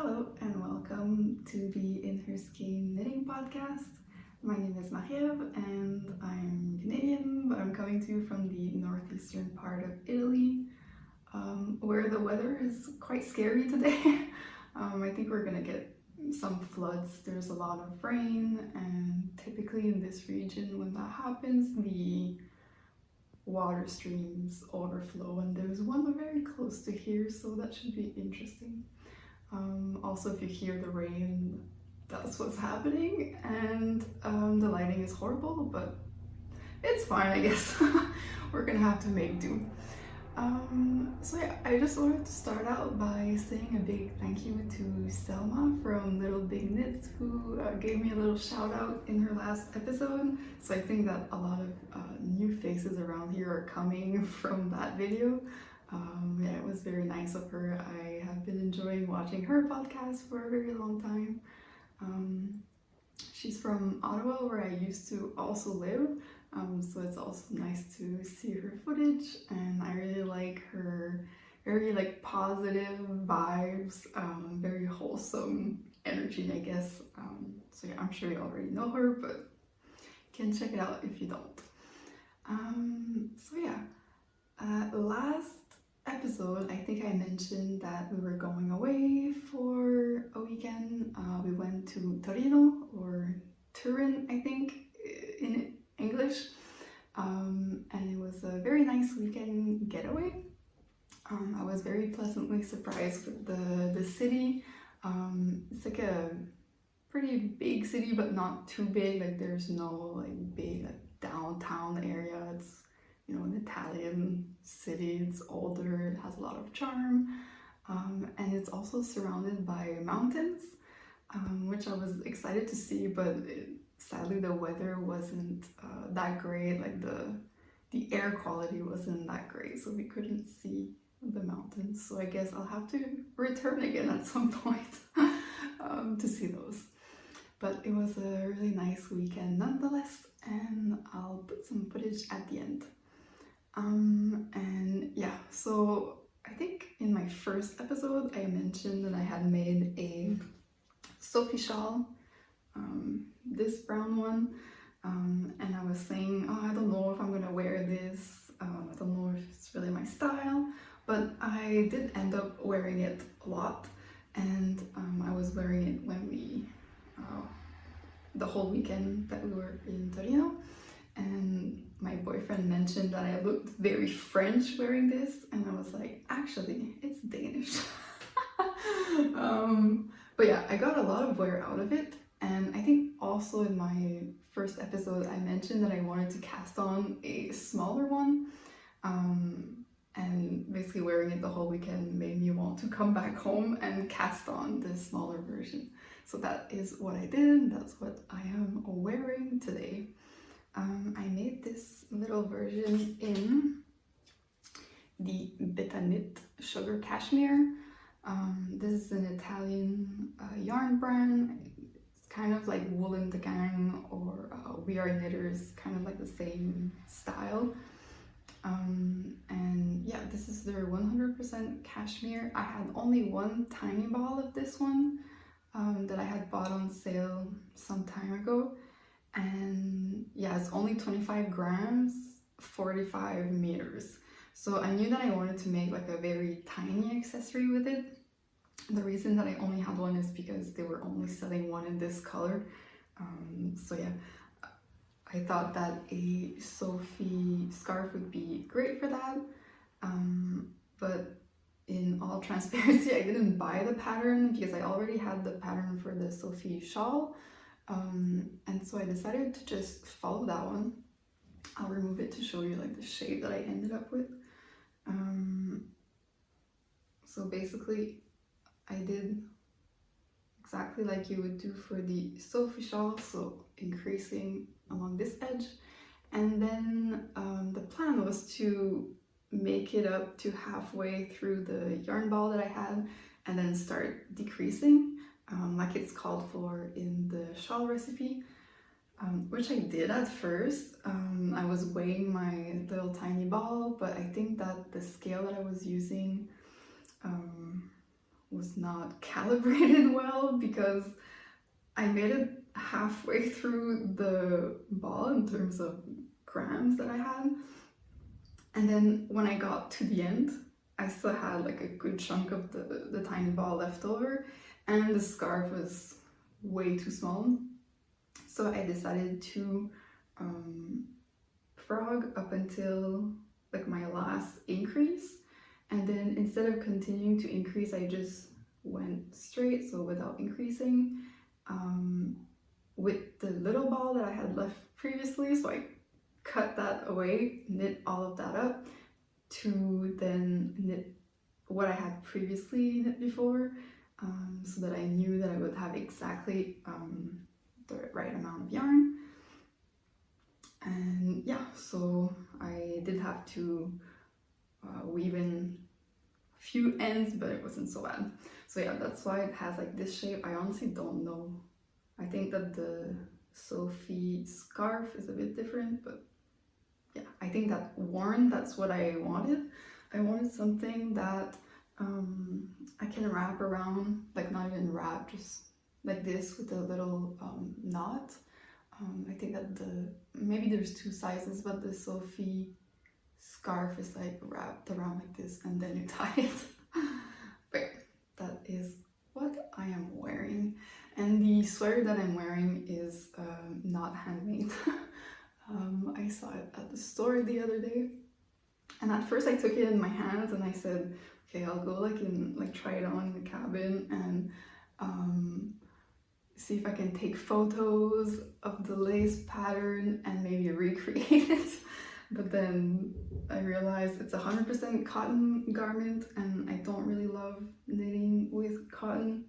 Hello and welcome to the In Her Skein knitting podcast. My name is Marie-Ève and I'm Canadian, but I'm coming to you from the northeastern part of Italy, where the weather is quite scary today. I think we're gonna get some floods. There's a lot of rain, and typically in this region when that happens, the water streams overflow, and there's one very close to here, so that should be interesting. Also, if you hear the rain, that's what's happening, and the lighting is horrible, but it's fine, I guess. We're gonna have to make do. So yeah, I just wanted to start out by saying a big thank you to Selma from Little Big Knits, who gave me a little shout out in her last episode. So I think that a lot of new faces around here are coming from that video. Yeah, it was very nice of her. I have been enjoying watching her podcast for a very long time. She's from Ottawa, where I used to also live, so it's also nice to see her footage, and I really like her very positive vibes, very wholesome energy, I guess. So yeah, I'm sure you already know her, but you can check it out if you don't. So yeah, last episode, I think I mentioned that we were going away for a weekend. We went to Torino, or Turin, I think, in English, and it was a very nice weekend getaway. I was very pleasantly surprised with the city. It's like a pretty big city, but not too big. Like there's no big downtown area. It's an Italian city. It's older, it has a lot of charm, and it's also surrounded by mountains, which I was excited to see, but sadly the weather wasn't that great. Like the air quality wasn't that great, so we couldn't see the mountains. So I guess I'll have to return again at some point to see those. But it was a really nice weekend nonetheless, and I'll put some footage at the end. And yeah, so I think in my first episode I mentioned that I had made a Sophie shawl, this brown one, and I was saying, I don't know if I'm gonna wear this, I don't know if it's really my style, but I did end up wearing it a lot, and I was wearing it when we, the whole weekend that we were in Torino. And my boyfriend mentioned that I looked very French wearing this, and I was like, actually, it's Danish. But yeah, I got a lot of wear out of it, and I think also in my first episode I mentioned that I wanted to cast on a smaller one, and basically wearing it the whole weekend made me want to come back home and cast on the smaller version. So that is what I did. That's what I am wearing today. I made this little version in the PetiteKnit Sugar Cashmere. This is an Italian yarn brand. It's kind of like Woolen the Gang or We Are Knitters, kind of like the same style. And yeah, this is their 100% cashmere. I had only one tiny ball of this one that I had bought on sale some time ago. And yeah, it's only 25 grams, 45 meters. So I knew that I wanted to make like a very tiny accessory with it. The reason that I only had one is because they were only selling one in this color. So yeah, I thought that a Sophie scarf would be great for that. But in all transparency, I didn't buy the pattern because I already had the pattern for the Sophie shawl. And so I decided to just follow that one. I'll remove it to show you like the shade that I ended up with. So basically I did exactly like you would do for the Sophie shawl, so increasing along this edge, and then the plan was to make it up to halfway through the yarn ball that I had and then start decreasing, like it's called for in the shawl recipe, which I did at first. I was weighing my little tiny ball, but I think that the scale that I was using was not calibrated well, because I made it halfway through the ball in terms of grams that I had, and then when I got to the end I still had like a good chunk of the tiny ball left over, and the scarf was way too small. So I decided to frog up until like my last increase, and then instead of continuing to increase I just went straight, so without increasing, with the little ball that I had left previously. So I cut that away, knit all of that up, to then knit what I had previously knit before, so that I knew that I would have exactly the right amount of yarn. And yeah, so I did have to weave in a few ends, but it wasn't so bad. So yeah, that's why it has like this shape. I honestly don't know. I think that the Sophie scarf is a bit different, but yeah, I think that worn, that's what I wanted. I wanted something that I can wrap around, like not even wrap, just like this with a little knot. I think that maybe there's two sizes, but the Sophie scarf is like wrapped around like this and then you tie it. But that is what I am wearing. And the sweater that I'm wearing is not handmade. I saw it at the store the other day, and at first I took it in my hands and I said, okay, I'll go like try it on in the cabin and see if I can take photos of the lace pattern and maybe recreate it. But then I realized it's 100% cotton garment, and I don't really love knitting with cotton.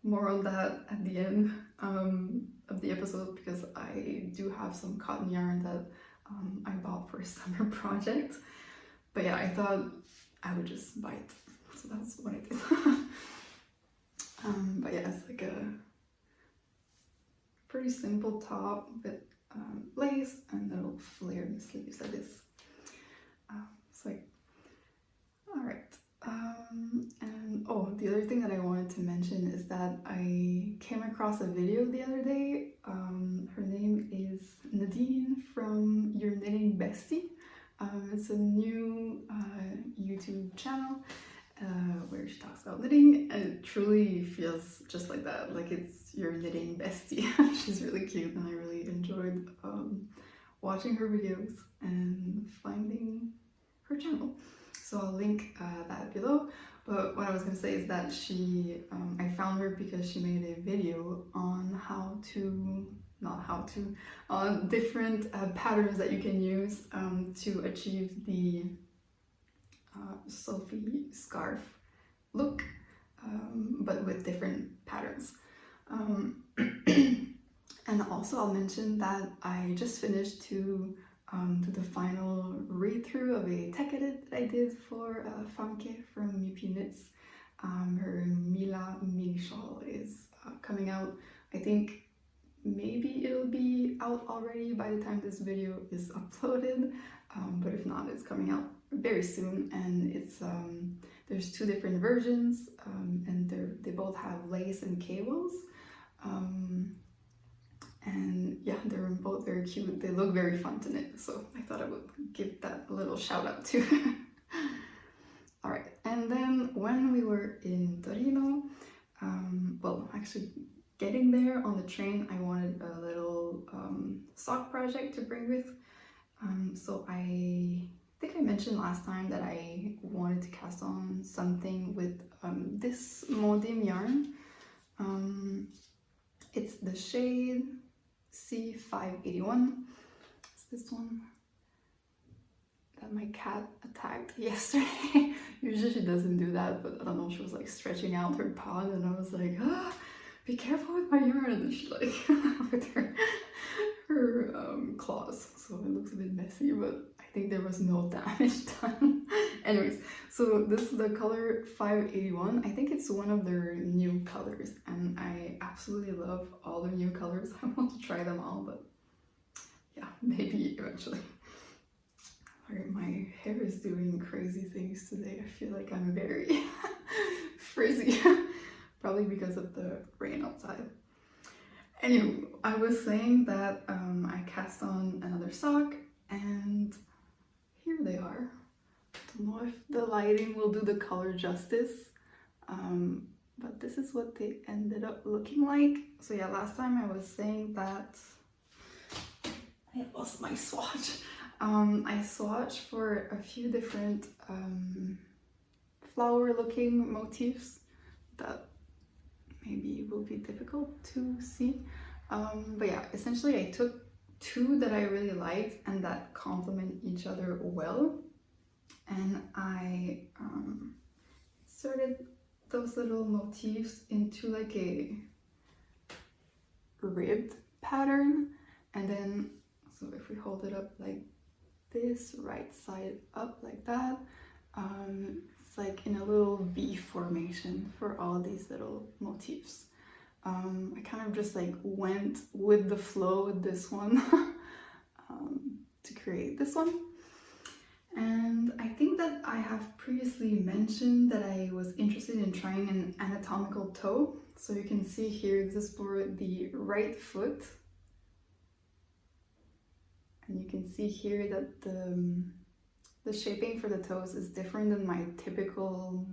More on that at the end of the episode, because I do have some cotton yarn that I bought for a summer project. But yeah, I thought I would just buy it, so that's what I did. But yeah, it's like a pretty simple top with lace and little flare in the sleeves like this. It's like, all right. And oh, the other thing that I wanted to mention is that I came across a video the other day. Her name is Nadine from Your Knitting Bestie. It's a new YouTube channel where she talks about knitting, and it truly feels just like that, like it's your knitting bestie. She's really cute, and I really enjoyed watching her videos and finding her channel. So I'll link that below. But what I was going to say is that I found her because she made a video on on different patterns that you can use to achieve the Sophie scarf look, but with different patterns. And also I'll mention that I just finished to do the final read-through of a tech edit that I did for Famke from PetiteKnit. Her Mila mini shawl is coming out. I think maybe it'll be out already by the time this video is uploaded, but if not, it's coming out very soon. And it's there's two different versions, and they both have lace and cables. And yeah, they're both very cute. They look very fun to knit, so I thought I would give that a little shout out too. Alright, and then when we were in Torino, well, actually getting there on the train, I wanted a little sock project to bring with. So I think I mentioned last time that I wanted to cast on something with this Mondim yarn. It's the shade C581. It's this one that my cat attacked yesterday. Usually she doesn't do that, but I don't know, she was like stretching out her paw, and I was like, ah, be careful with my yarn. And she like with her claws, so it looks a bit messy, but I think there was no damage done. Anyways, so this is the color 581. I think it's one of their new colors, and I absolutely love all the new colors. I want to try them all, but yeah, maybe eventually. Alright, my hair is doing crazy things today. I feel like I'm very frizzy, probably because of the rain outside. Anyway, I was saying that I cast on another sock, and here they are. Don't know if the lighting will do the color justice, but this is what they ended up looking like. So yeah, last time I was saying that I lost my swatch. I swatched for a few different flower looking motifs that maybe will be difficult to see. But yeah, essentially I took two that I really liked and that complement each other well. And I inserted those little motifs into like a ribbed pattern. And then, so if we hold it up like this, right side up like that, it's like in a little V formation for all these little motifs. I kind of just like went with the flow with this one to create this one. And I think that I have previously mentioned that I was interested in trying an anatomical toe. So you can see here, this is for the right foot. And you can see here that the shaping for the toes is different than my typical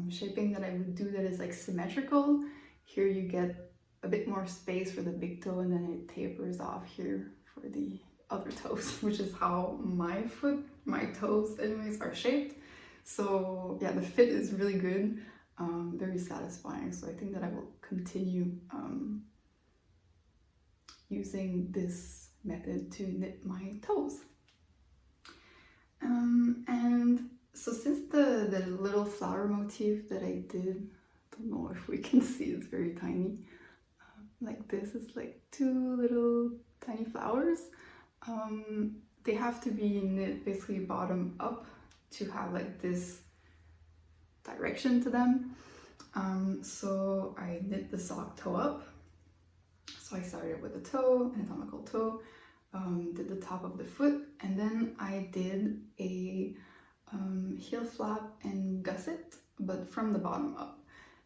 shaping that I would do that is like symmetrical. Here you get a bit more space for the big toe and then it tapers off here for the other toes, which is how my toes anyways are shaped. So yeah, the fit is really good, very satisfying. So I think that I will continue using this method to knit my toes. And so since the little flower motif that I did, don't know if we can see, it's very tiny, like this is like two little tiny flowers. They have to be knit basically bottom up to have like this direction to them. So I knit the sock toe up. So I started with the toe, anatomical toe, did the top of the foot, and then I did a heel flap and gusset, but from the bottom up.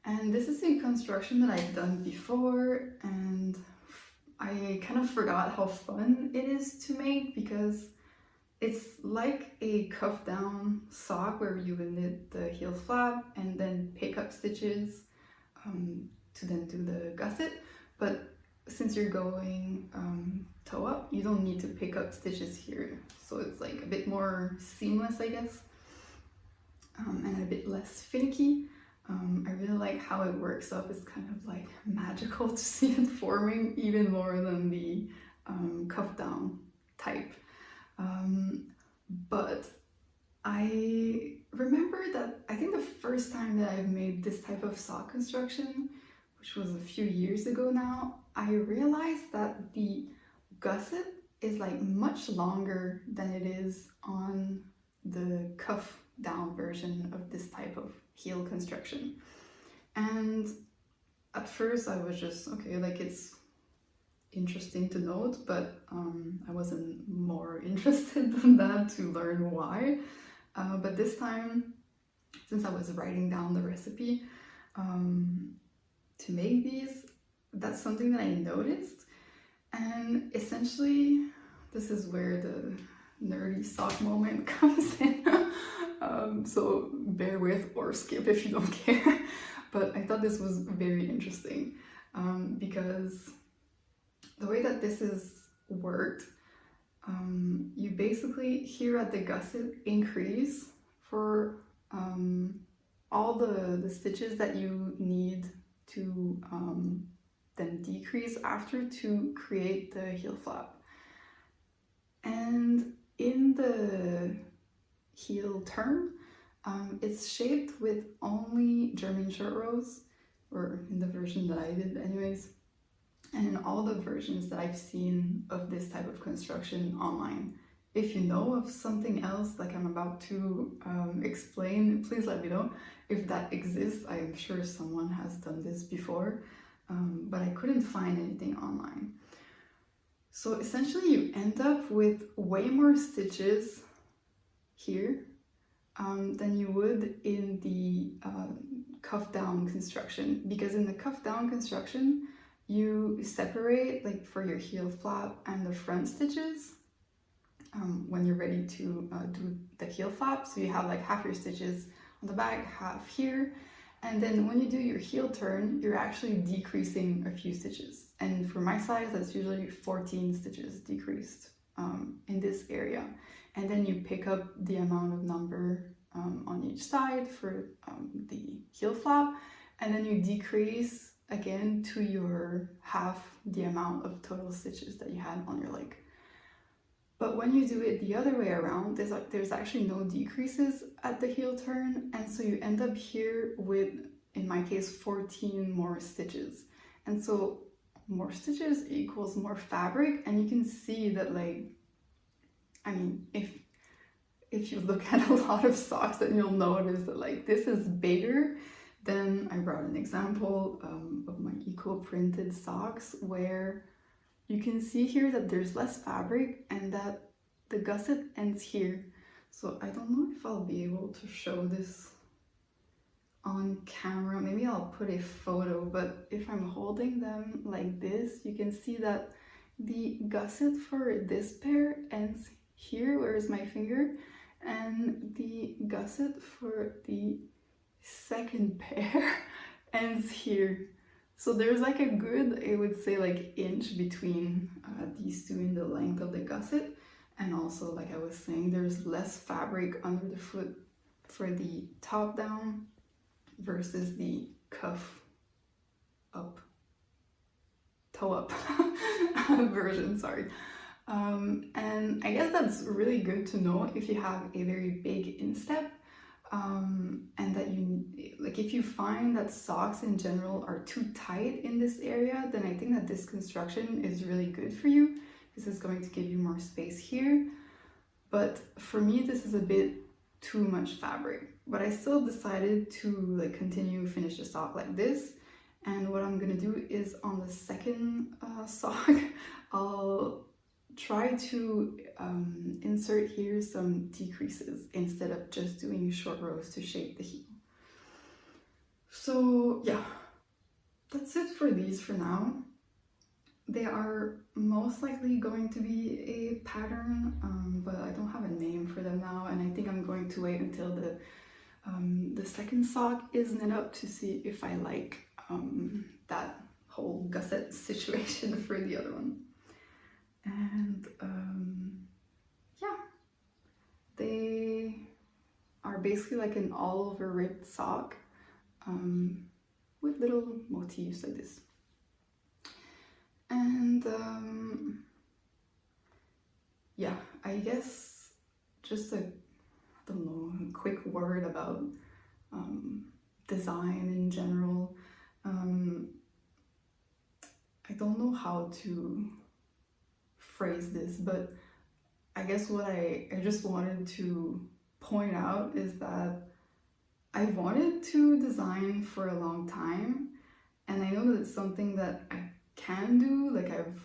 And this is a construction that I've done before, and I kind of forgot how fun it is to make because it's like a cuff down sock where you would knit the heel flap and then pick up stitches to then do the gusset. But since you're going toe up, you don't need to pick up stitches here. So it's like a bit more seamless, I guess, and a bit less finicky. I really like how it works up. It's kind of like magical to see it forming even more than the cuff down type. But I remember that I think the first time that I've made this type of sock construction, which was a few years ago now, I realized that the gusset is like much longer than it is on the cuff down version of this type of heel construction. And at first I was just, okay, like it's interesting to note, but I wasn't more interested than that to learn why. But this time, since I was writing down the recipe to make these, that's something that I noticed. And essentially, this is where the nerdy sock moment comes in. So bear with or skip if you don't care. But I thought this was very interesting because the way that this is worked, you basically here at the gusset increase for all the stitches that you need to then decrease after to create the heel flap. And in the heel turn, it's shaped with only German short rows, or in the version that I did anyways, and in all the versions that I've seen of this type of construction online. If you know of something else like I'm about to explain, please let me know. If that exists, I'm sure someone has done this before, but I couldn't find anything online. So essentially you end up with way more stitches here than you would in the cuff down construction, because in the cuff down construction you separate, like for your heel flap and the front stitches when you're ready to do the heel flap. So you have like half your stitches on the back, half here, and then when you do your heel turn, you're actually decreasing a few stitches. And for my size, that's usually 14 stitches decreased in this area. And then you pick up the amount of number on each side for the heel flap, and then you decrease again to your half the amount of total stitches that you had on your leg. But when you do it the other way around, there's actually no decreases at the heel turn, and so you end up here with, in my case, 14 more stitches. And so more stitches equals more fabric, and you can see that, like, I mean, if you look at a lot of socks, then you'll notice that like this is bigger. Then I brought an example of my eco printed socks where you can see here that there's less fabric and that the gusset ends here. So I don't know if I'll be able to show this on camera. Maybe I'll put a photo, but if I'm holding them like this, you can see that the gusset for this pair ends here, where is my finger, and the gusset for the second pair ends here. So there's like a good, I would say, like inch between these two in the length of the gusset. And also, like I was saying, there's less fabric under the foot for the top down versus the cuff up, toe up version, sorry. And I guess that's really good to know if you have a very big instep, and that you, like, if you find that socks in general are too tight in this area, then I think that this construction is really good for you. This is going to give you more space here. But for me, this is a bit too much fabric, but I still decided to like continue finish the sock like this. And what I'm gonna do is on the second sock, I'll try to insert here some decreases instead of just doing short rows to shape the heel. So yeah, that's it for these for now. They are most likely going to be a pattern, but I don't have a name for them now, and I think I'm going to wait until the second sock is knit up to see if I like that whole gusset situation for the other one. And yeah, they are basically like an all over ribbed sock with little motifs like this. And yeah, I guess just a quick word about design in general. I don't know how to phrase this, but I guess what I just wanted to point out is that I wanted to design for a long time, and I know that it's something that I can do. Like, I've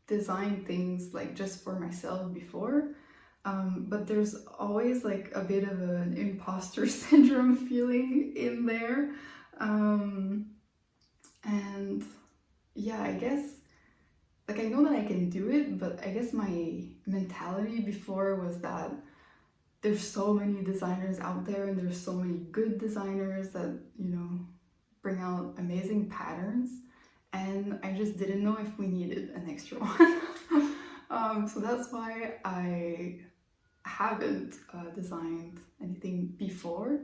designed things like just for myself before, but there's always like a bit of an imposter syndrome feeling in there, and yeah, I guess like I know that I can do it, but I guess my mentality before was that there's so many designers out there and there's so many good designers that, you know, bring out amazing patterns, and I just didn't know if we needed an extra one. So that's why I haven't designed anything before,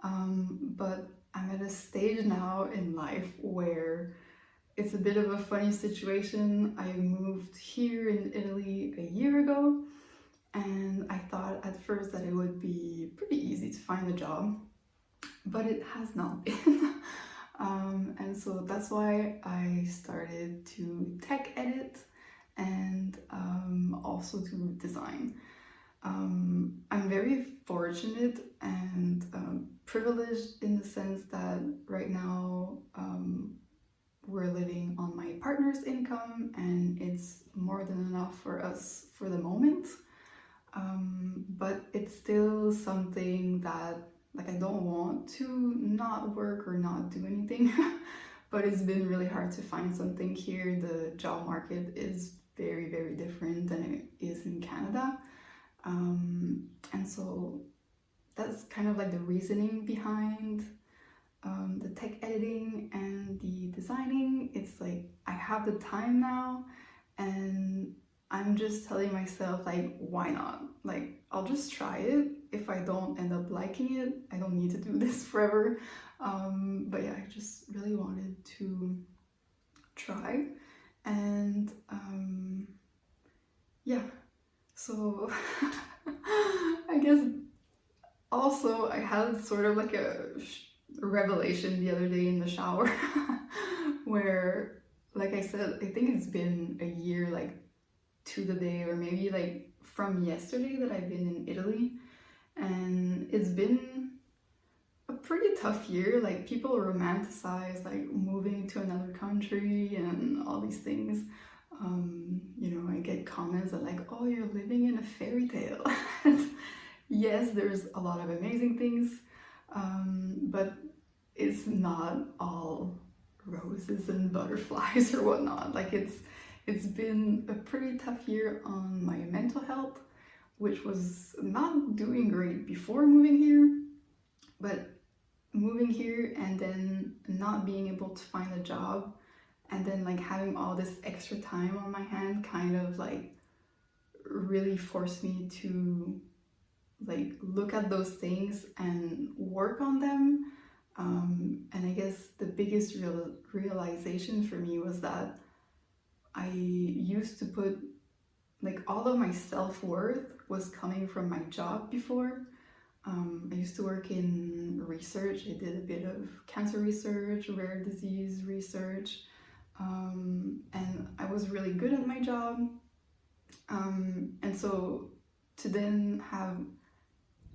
but I'm at a stage now in life where it's a bit of a funny situation. I moved here in Italy a year ago, and I thought at first that it would be pretty easy to find a job, but it has not been. And so that's why I started to tech edit and also to design. I'm very fortunate and privileged in the sense that right now we're living on my partner's income, and it's more than enough for us for the moment. but it's still something that like I don't want to not work or not do anything. But it's been really hard to find something here. The job market is very, very different than it is in Canada. And so that's kind of like the reasoning behind the tech editing and the designing. It's like I have the time now, and I'm just telling myself like, why not? Like, I'll just try it. If I don't end up liking it, I don't need to do this forever. But yeah, I just really wanted to try. And yeah, so I guess also I had sort of like a revelation the other day in the shower where, like I said, I think it's been a year, like to the day, or maybe like from yesterday, that I've been in Italy, and it's been a pretty tough year. Like, people romanticize like moving to another country and all these things. You know, I get comments that like, oh, you're living in a fairy tale. And yes, there's a lot of amazing things, but it's not all roses and butterflies or whatnot. Like, it's been a pretty tough year on my mental health, which was not doing great before moving here, but moving here and then not being able to find a job, and then like having all this extra time on my hand kind of like really forced me to like look at those things and work on them. And I guess the biggest realization for me was that I used to put like all of my self-worth was coming from my job before. I used to work in research. I did a bit of cancer research, rare disease research, and I was really good at my job. And so to then have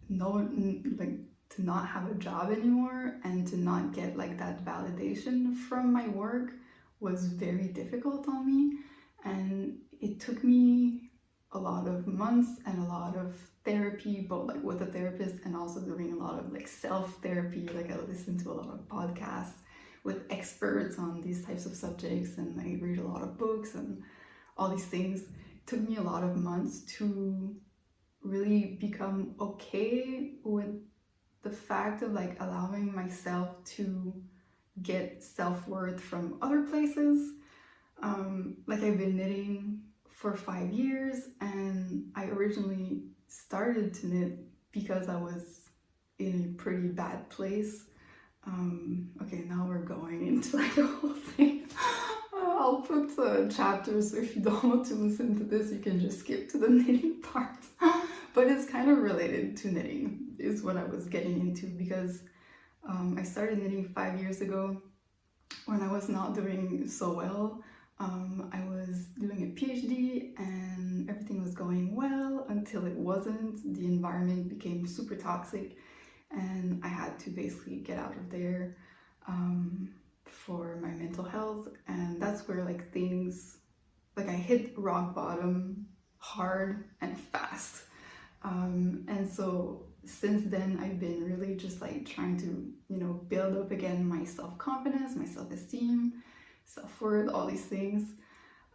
to not have a job anymore and to not get like that validation from my work was very difficult on me. And it took me a lot of months and a lot of therapy, both like with a therapist and also doing a lot of like self-therapy. Like, I listen to a lot of podcasts with experts on these types of subjects, and I read a lot of books and all these things. It took me a lot of months to really become okay with the fact of like allowing myself to get self-worth from other places. Like, I've been knitting for 5 years, and I originally started to knit because I was in a pretty bad place. Okay, now we're going into like the whole thing. I'll put chapters, so if you don't want to listen to this, you can just skip to the knitting part. But it's kind of related to knitting, is what I was getting into, because I started knitting 5 years ago when I was not doing so well. I was doing a PhD and everything was going well until it wasn't. The environment became super toxic, and I had to basically get out of there for my mental health. And that's where like things, like I hit rock bottom hard and fast. And so since then I've been really just like trying to, you know, build up again my self-confidence, my self-esteem, self-worth, all these things.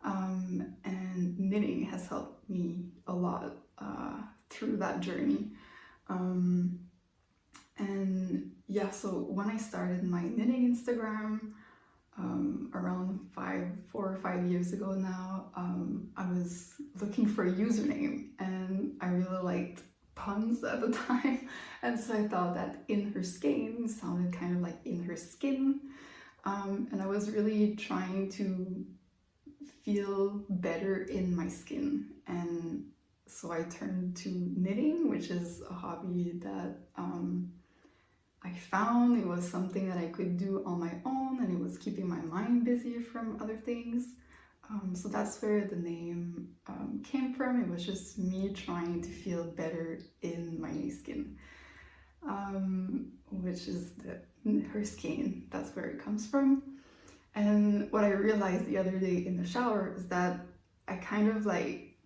And knitting has helped me a lot through that journey. And yeah, so when I started my knitting Instagram around 4 or 5 years ago now, I was looking for a username, and I really liked puns at the time, and so I thought that In Her Skein sounded kind of like in her skin. And I was really trying to feel better in my skin, and so I turned to knitting, which is a hobby that I found. It was something that I could do on my own, and it was keeping my mind busy from other things. So that's where the name came from. It was just me trying to feel better in my skin, which is Her Skein. That's where it comes from. And what I realized the other day in the shower is that I kind of like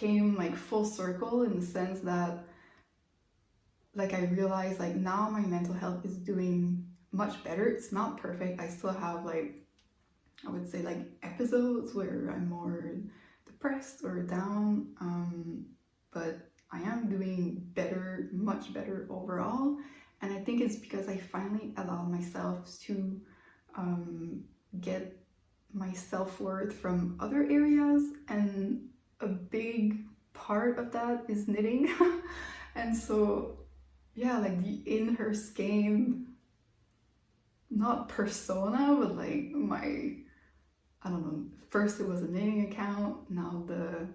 came like full circle in the sense that like I realized like now my mental health is doing much better. It's not perfect. I still have like, I would say like episodes where I'm more depressed or down, but I am doing better, much better overall. And I think it's because I finally allowed myself to get my self-worth from other areas, and a big part of that is knitting. And so yeah, like the In Her Skein, not persona, but like my, I don't know, first it was a knitting account, now the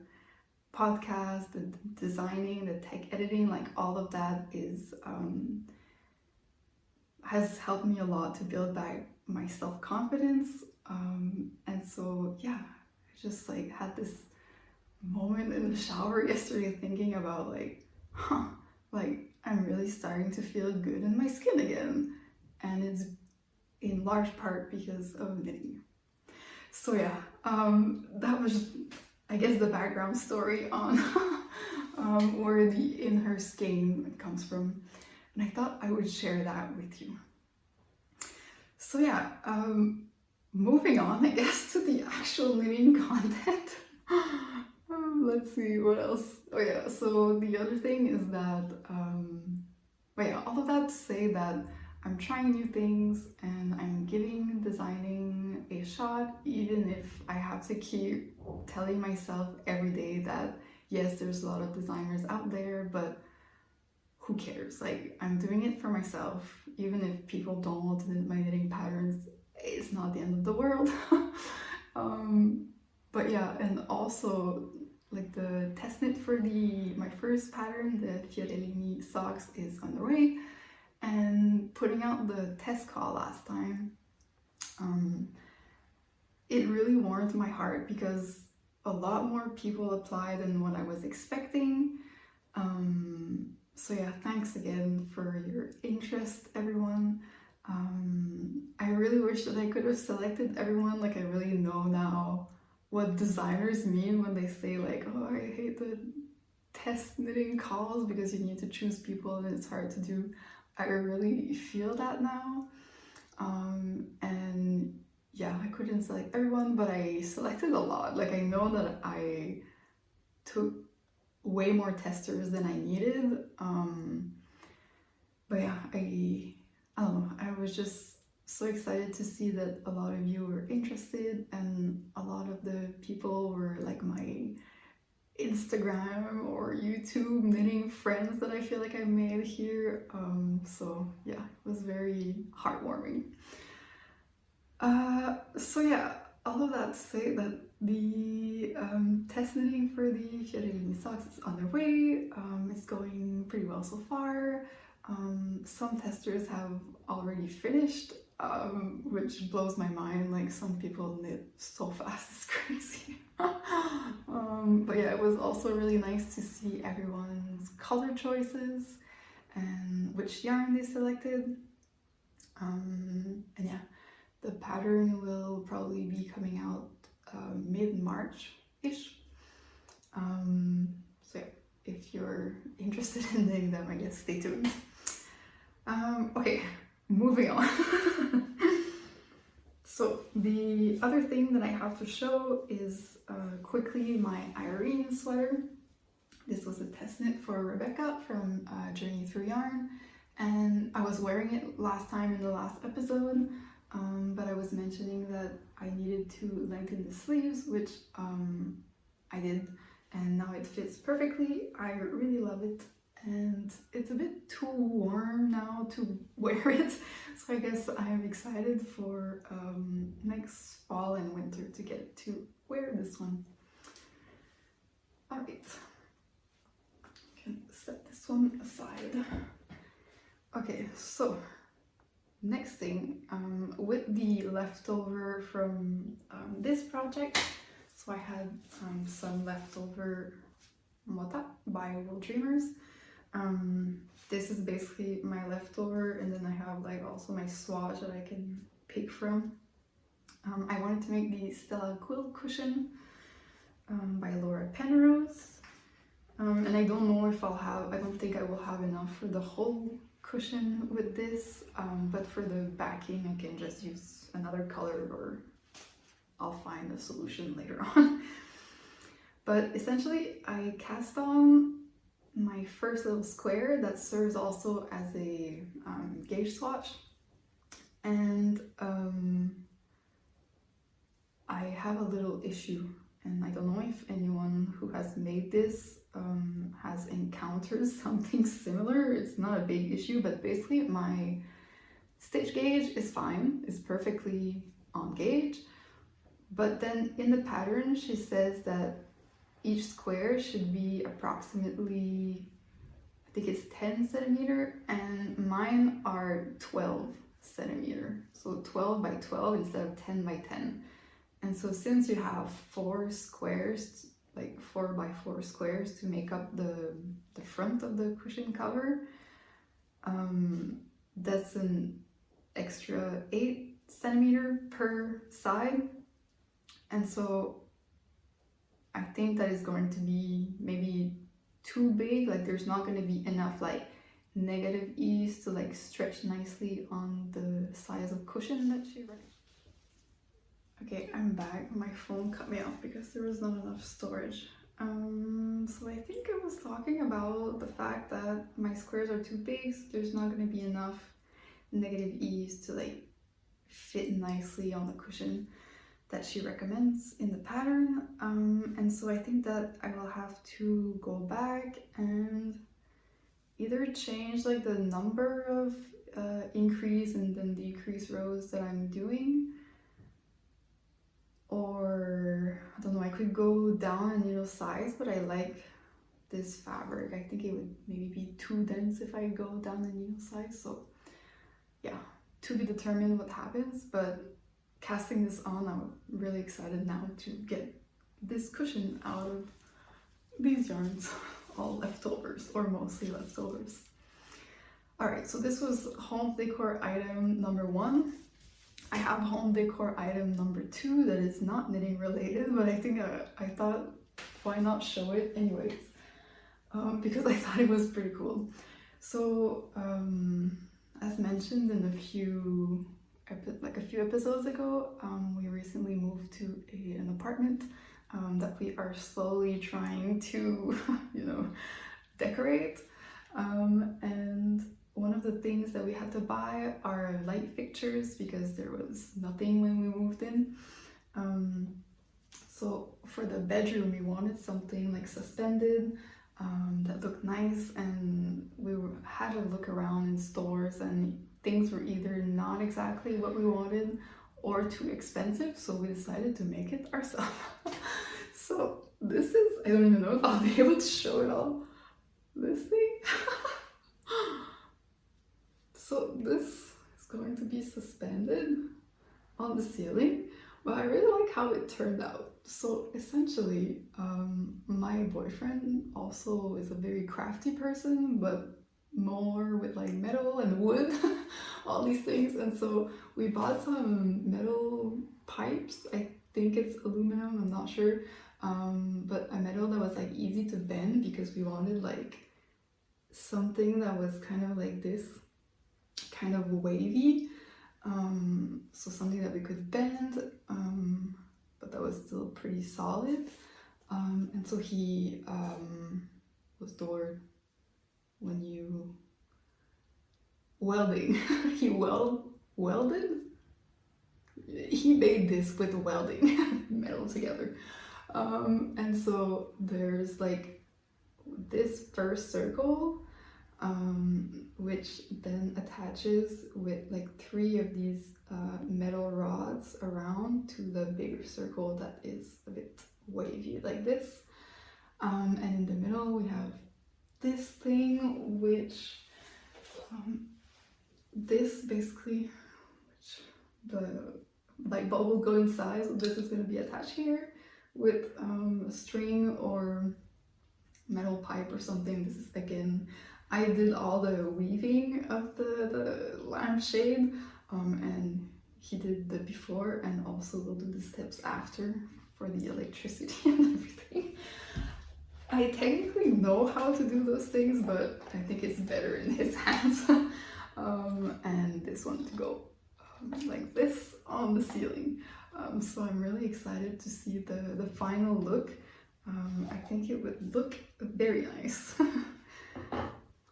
podcast, the designing, the tech editing, like all of that is has helped me a lot to build back my self-confidence. And so yeah, I just like had this moment in the shower yesterday thinking about like, like I'm really starting to feel good in my skin again, and it's in large part because of knitting. So yeah, that was, I guess, the background story on where the In Her Skein comes from, and I thought I would share that with you. So yeah, moving on, I guess, to the actual knitting content. Let's see what else. Oh yeah, so the other thing is that, but yeah, all of that to say that I'm trying new things and I'm giving designing a shot, even if I have to keep telling myself every day that yes, there's a lot of designers out there, but who cares? Like, I'm doing it for myself. Even if people don't want to knit my knitting patterns, it's not the end of the world. But yeah, and also like the test knit for my first pattern, the Fiorellini socks, is on the way, and putting out the test call last time, it really warmed my heart because a lot more people applied than what I was expecting. So yeah, thanks again for your interest, everyone. I really wish that I could have selected everyone. Like, I really know now what designers mean when they say like, oh, I hate the test knitting calls because you need to choose people and it's hard to do. I really feel that now. And yeah, I couldn't select everyone, but I selected a lot. Like, I know that I took way more testers than I needed. But yeah, I don't know, I was just so excited to see that a lot of you were interested, and a lot of the people were like my Instagram or YouTube knitting friends that I feel like I made here. So yeah, it was very heartwarming. So yeah, all of that to say that the test knitting for the Fiorellini socks is underway. It's going pretty well so far. Some testers have already finished, which blows my mind. Like, some people knit so fast, it's crazy. But yeah, it was also really nice to see everyone's color choices and which yarn they selected. And yeah, the pattern will probably be coming out mid-March-ish. So yeah, if you're interested in knitting them, I guess stay tuned. Okay, moving on. So the other thing that I have to show is quickly my Irene sweater. This was a test knit for Rebecca from Journey Through Yarn, and I was wearing it last time in the last episode, but I was mentioning that I needed to lengthen the sleeves, which I did, and now it fits perfectly. I really love it, and it's a bit too warm now to wear it, so I guess I am excited for next fall and winter to get to wear this one. Alright, can set this one aside. Okay, so next thing, with the leftover from this project, so I had some leftover Mota by Wooldreamers. This is basically my leftover, and then I have like also my swatch that I can pick from. I wanted to make the Stella quilt cushion by Penrose. and I don't know if I don't think I will have enough for the whole cushion with this, but for the backing I can just use another color, or I'll find a solution later on. But essentially I cast on my first little square that serves also as a gauge swatch, and I have a little issue, and I don't know if anyone who has made this has encountered something similar. It's not a big issue, but basically my stitch gauge is fine, it's perfectly on gauge, but then in the pattern she says that each square should be approximately, I think it's 10 centimeter, and mine are 12 centimeter, so 12 by 12 instead of 10 by 10. And so since you have 4 squares, like 4 by 4 squares to make up the front of the cushion cover, that's an extra 8 centimeter per side. And so I think that is going to be maybe too big, like there's not going to be enough like negative ease to like stretch nicely on the size of cushion that she recommends. Okay, I'm back. My phone cut me off because there was not enough storage. So I think I was talking about the fact that my squares are too big, so there's not going to be enough negative ease to like fit nicely on the cushion that she recommends in the pattern. And so I think that I will have to go back and either change like the number of increase and then decrease rows that I'm doing, or I don't know, I could go down a needle size, but I like this fabric. I think it would maybe be too dense if I go down a needle size. So yeah, to be determined what happens, but casting this on, I'm really excited now to get this cushion out of these yarns, all leftovers, or mostly leftovers. Alright, so this was home decor item number 1. I have home decor item number 2 that is not knitting related, but I think I thought, why not show it anyways, because I thought it was pretty cool. So as mentioned in a few episodes ago, we recently moved to an apartment that we are slowly trying to decorate, and one of the things that we had to buy are light fixtures because there was nothing when we moved in. So for the bedroom we wanted something like suspended that looked nice, and we had to look around in stores and things were either not exactly what we wanted or too expensive, so we decided to make it ourselves. So this is, I don't even know if I'll be able to show it all. This thing. So this is going to be suspended on the ceiling, but I really like how it turned out. So essentially, my boyfriend also is a very crafty person, but more with like metal and wood, all these things. And so we bought some metal pipes. I think it's aluminum, I'm not sure, but a metal that was like easy to bend because we wanted like something that was kind of like this, kind of wavy, so something that we could bend, but that was still pretty solid. And so he was the word when you welding. He welded. He made this with welding metal together, and so there's like this first circle, which then attaches with like 3 of these metal rods around to the bigger circle that is a bit wavy like this, and in the middle we have this thing, which this basically, which the light bulb will go inside, so this is going to be attached here with a string or metal pipe or something. This is, again, I did all the weaving of the lampshade, and he did the before, and also will do the steps after for the electricity and everything. I technically know how to do those things, but I think it's better in his hands. And this one to go like this on the ceiling. So I'm really excited to see the final look. I think it would look very nice.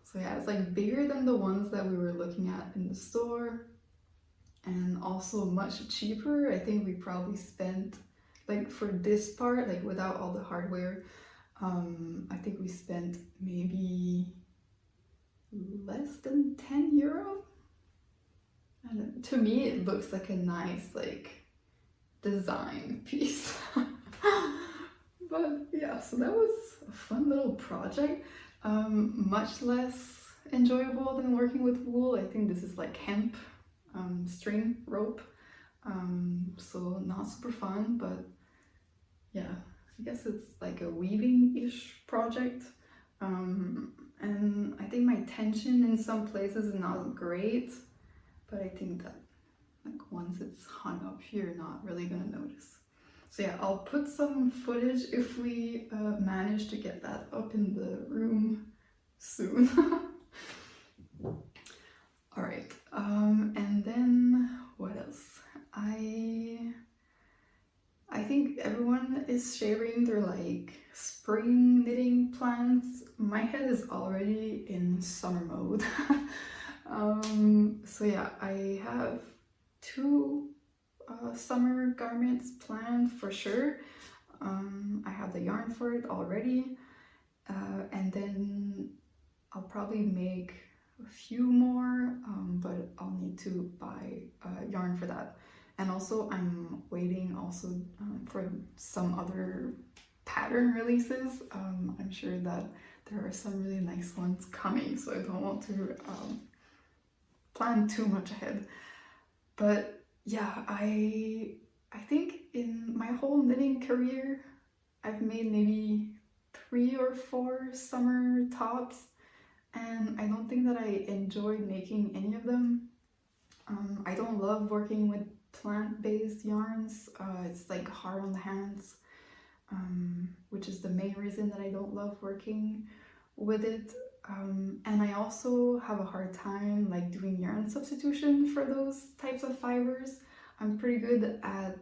So yeah, it's like bigger than the ones that we were looking at in the store, and also much cheaper. I think we probably spent, like for this part, like without all the hardware, I think we spent maybe less than 10 euro. And to me it looks like a nice like design piece. But yeah, so that was a fun little project. Much less enjoyable than working with wool. I think this is like hemp string rope, so not super fun, but yeah, I guess it's like a weaving-ish project. And I think my tension in some places is not great, but I think that like once it's hung up, you're not really gonna notice. So yeah, I'll put some footage if we manage to get that up in the room soon. All right, and then what else? I think everyone is sharing their like spring knitting plans. My head is already in summer mode. So yeah, I have 2 summer garments planned for sure. I have the yarn for it already, and then I'll probably make a few more, but I'll need to buy yarn for that. And also I'm waiting also for some other pattern releases. I'm sure that there are some really nice ones coming, so I don't want to plan too much ahead. But yeah, I think in my whole knitting career I've made maybe 3 or 4 summer tops, and I don't think that I enjoyed making any of them. I don't love working with plant-based yarns. It's like hard on the hands, which is the main reason that I don't love working with it. And I also have a hard time like doing yarn substitution for those types of fibers. I'm pretty good at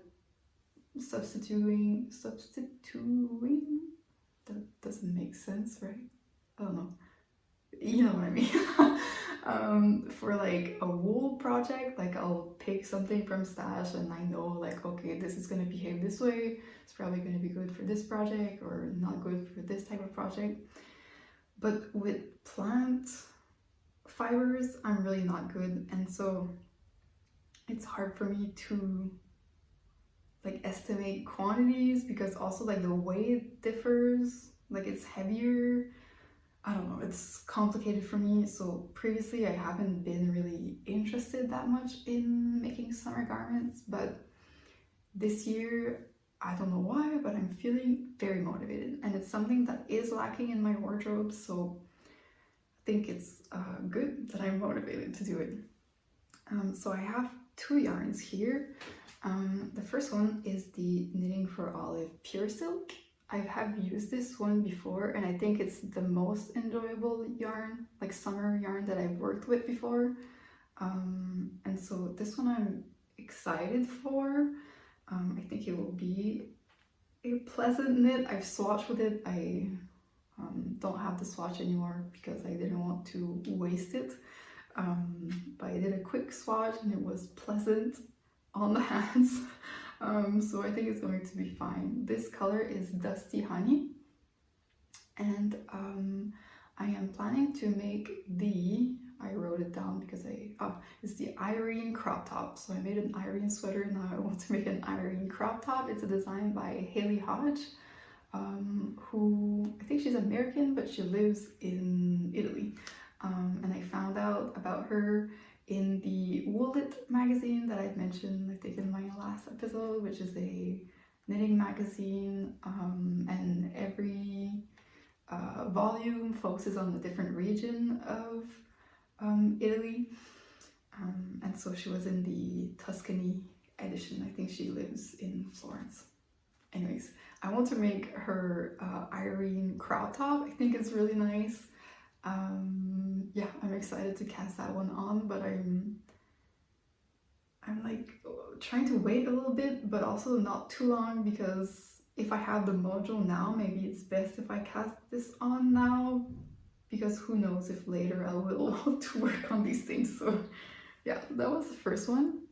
substituting, that doesn't make sense, right? I don't know. You know what I mean. For like a wool project, like I'll pick something from stash and I know like, okay, this is going to behave this way. It's probably going to be good for this project or not good for this type of project. But with plant fibers, I'm really not good. And so it's hard for me to like estimate quantities, because also like the weight differs, like it's heavier. I don't know, it's complicated for me. So previously I haven't been really interested that much in making summer garments, but this year, I don't know why, but I'm feeling very motivated, and it's something that is lacking in my wardrobe, so I think it's good that I'm motivated to do it. So I have 2 yarns here. The first one is the Knitting for Olive Pure Silk. I have used this one before, and I think it's the most enjoyable yarn, like summer yarn that I've worked with before. And so this one I'm excited for. I think it will be a pleasant knit. I've swatched with it. I don't have the swatch anymore because I didn't want to waste it. But I did a quick swatch and it was pleasant on the hands. So I think it's going to be fine. This color is Dusty Honey, and I am planning to make I wrote it down because it's the Irene Crop Top. So I made an Irene sweater, now I want to make an Irene Crop Top. It's a design by Hailey Hodge, who, I think she's American, but she lives in Italy. And I found out about her in the Woollit magazine that I've mentioned, I think in my last episode, which is a knitting magazine, and every volume focuses on a different region of Italy, and so she was in the Tuscany edition. I think she lives in Florence. anyways, I want to make her Irene Crop top. I think it's really nice. Yeah, I'm excited to cast that one on, but I'm like trying to wait a little bit, but also not too long, because if I have the mojo now, maybe it's best if I cast this on now, because who knows if later I will want to work on these things. So yeah, that was the first one.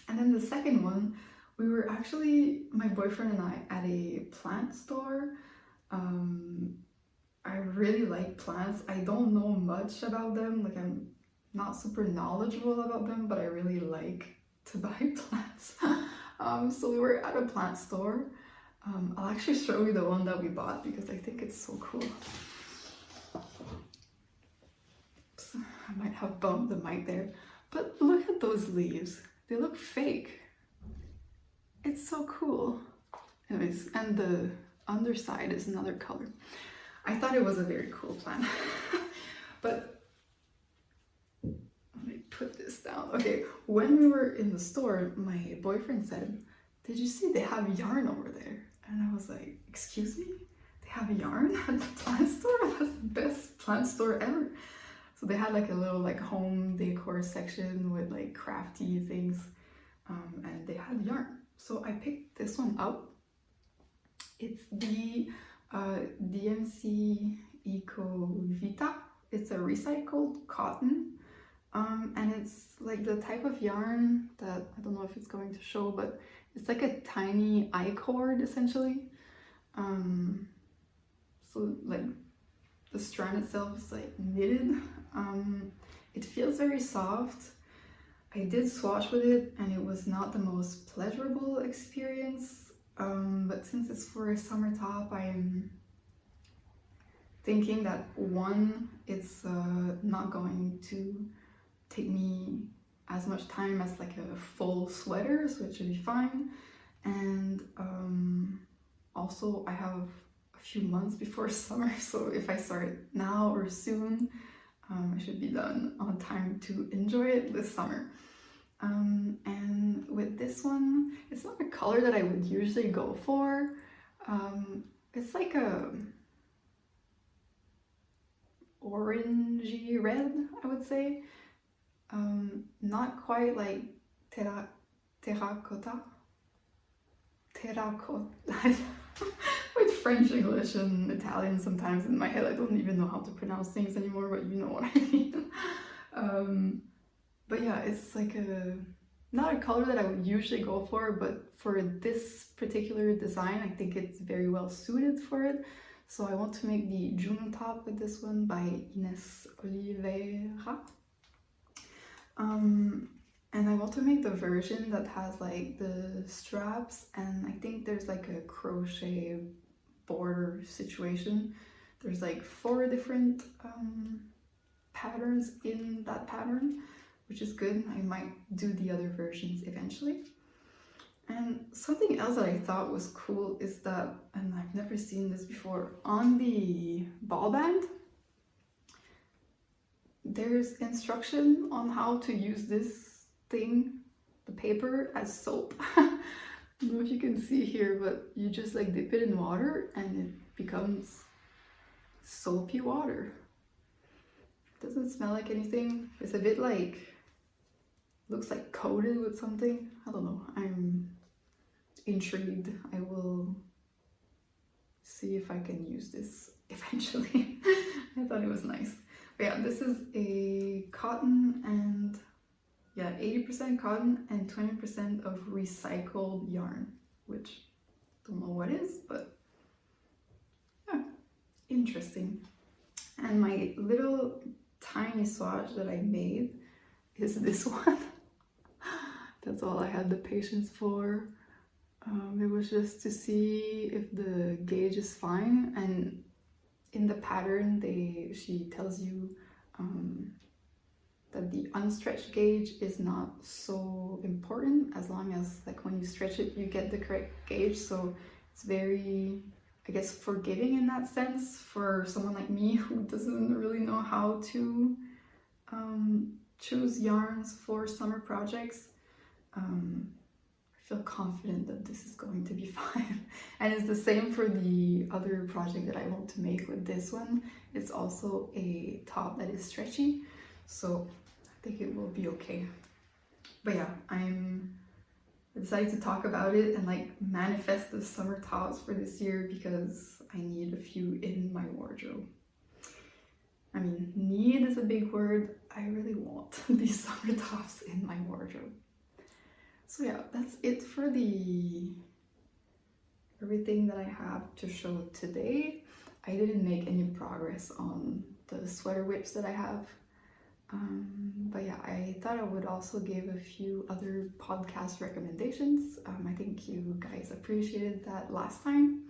And then the second one, we were actually, my boyfriend and I, at a plant store. I really like plants. I don't know much about them, like I'm not super knowledgeable about them, but I really like to buy plants. So we were at a plant store. I'll actually show you the one that we bought because I think it's so cool. Oops, I might have bumped the mic there, but look at those leaves. They look fake. It's so cool. Anyways, and the underside is another color. I thought it was a very cool plant. But let me put this down. Okay, when we were in the store, my boyfriend said, "Did you see they have yarn over there?" And I was like, "Excuse me? They have yarn at the plant store? That's the best plant store ever." So they had like a little like home decor section with like crafty things, and they had yarn. So I picked this one up. It's the DMC Eco Vita. It's a recycled cotton, and it's like the type of yarn that, I don't know if it's going to show, but it's like a tiny I-cord essentially. So like the strand itself is like knitted. It feels very soft. I did swatch with it and it was not the most pleasurable experience. But since it's for a summer top, I'm thinking that one, it's not going to take me as much time as like a full sweater, so it should be fine. And also I have a few months before summer, so if I start now or soon, I should be done on time to enjoy it this summer. And with this one, it's not a color that I would usually go for. It's like a orangey red, I would say. Not quite like terracotta. With French, English, and Italian sometimes in my head, I don't even know how to pronounce things anymore, but you know what I mean. But yeah, it's like not a color that I would usually go for, but for this particular design, I think it's very well suited for it. So I want to make the Juno top with this one by Ines Oliveira. And I want to make the version that has like the straps, and I think there's like a crochet border situation. There's like 4 different patterns in that pattern, which is good. I might do the other versions eventually. And something else that I thought was cool is that, and I've never seen this before, on the ball band, there's instruction on how to use this thing, the paper, as soap. I don't know if you can see here, but you just like dip it in water and it becomes soapy water. Doesn't smell like anything. It's a bit like, looks like coated with something. I don't know. I'm intrigued. I will see if I can use this eventually. I thought it was nice. But yeah, this is a cotton and 80% cotton and 20% of recycled yarn, which I don't know what is, but yeah, interesting. And my little tiny swatch that I made is this one. That's all I had the patience for. It was just to see if the gauge is fine, and in the pattern she tells you that the unstretched gauge is not so important, as long as like when you stretch it you get the correct gauge. So it's very, I guess, forgiving in that sense for someone like me who doesn't really know how to choose yarns for summer projects. I feel confident that this is going to be fine. And it's the same for the other project that I want to make with this one. It's also a top that is stretchy, so I think it will be okay. But yeah, I decided to talk about it and like manifest the summer tops for this year because I need a few in my wardrobe. I mean, need is a big word. I really want these summer tops in my wardrobe. So yeah, that's it for the everything that I have to show today. I didn't make any progress on the sweater whips that I have. But yeah, I thought I would also give a few other podcast recommendations. I think you guys appreciated that last time.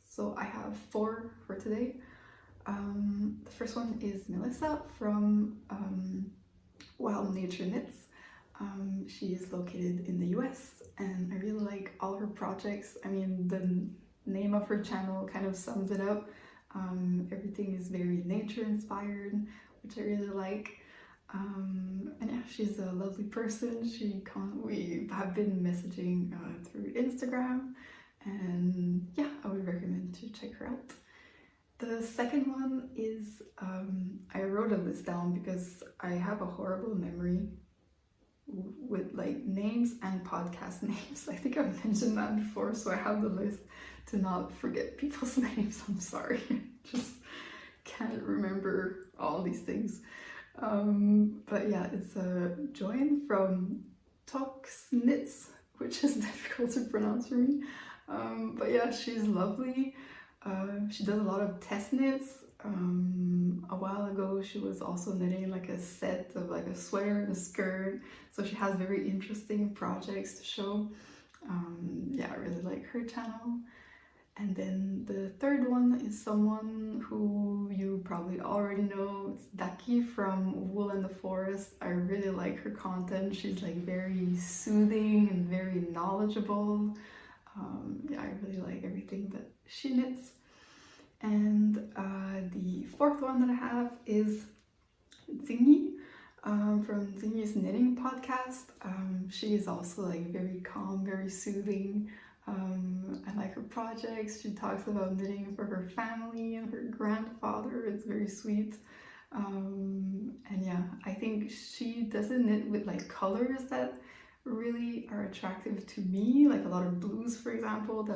So I have 4 for today. The first one is Melissa from Wild Nature Knits. She is located in the US and I really like all her projects. I mean, the name of her channel kind of sums it up. Everything is very nature inspired, which I really like. And yeah, she's a lovely person. We have been messaging through Instagram, and yeah, I would recommend to check her out. The second one is, I wrote a list down because I have a horrible memory with like names and podcast names. I think I've mentioned that before, so I have the list to not forget people's names. I'm sorry, just can't remember all these things. But yeah, it's Joyin from PetiteKnit, which is difficult to pronounce for me. But yeah, she's lovely. She does a lot of test knits. A while ago she was also knitting like a set of like a sweater and a skirt, so she has very interesting projects to show. Yeah, I really like her channel. And then the third one is someone who you probably already know. It's Daki from Wool and the Forest. I really like her content. She's like very soothing and very knowledgeable. Yeah, I really like everything that she knits. And the fourth one that I have is Zingy from Zingy's Knitting Podcast. She is also like very calm, very soothing. I like her projects. She talks about knitting for her family and her grandfather. It's very sweet. And yeah, I think she doesn't knit with like colors that really are attractive to me, like a lot of blues, for example,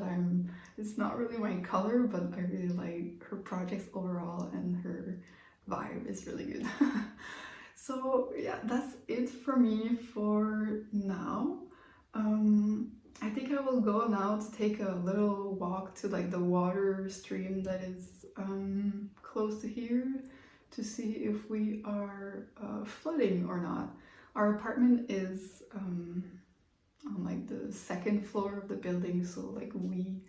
it's not really my color, but I really like her projects overall and her vibe is really good. So yeah, that's it for me for now. I think I will go now to take a little walk to like the water stream that is close to here to see if we are flooding or not. Our apartment is on like the second floor of the building, so like we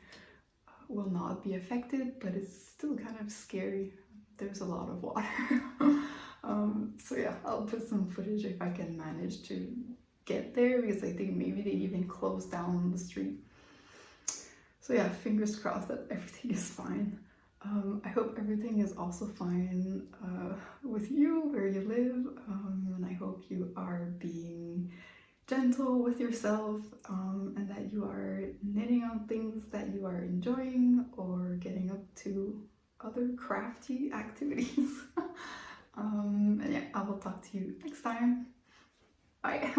will not be affected, but it's still kind of scary. There's a lot of water. So yeah, I'll put some footage if I can manage to get there, because I think maybe they even closed down the street. So yeah, fingers crossed that everything is fine. I hope everything is also fine with you where you live, and I hope you are being gentle with yourself, and that you are knitting on things that you are enjoying or getting up to other crafty activities. And yeah, I will talk to you next time. Bye.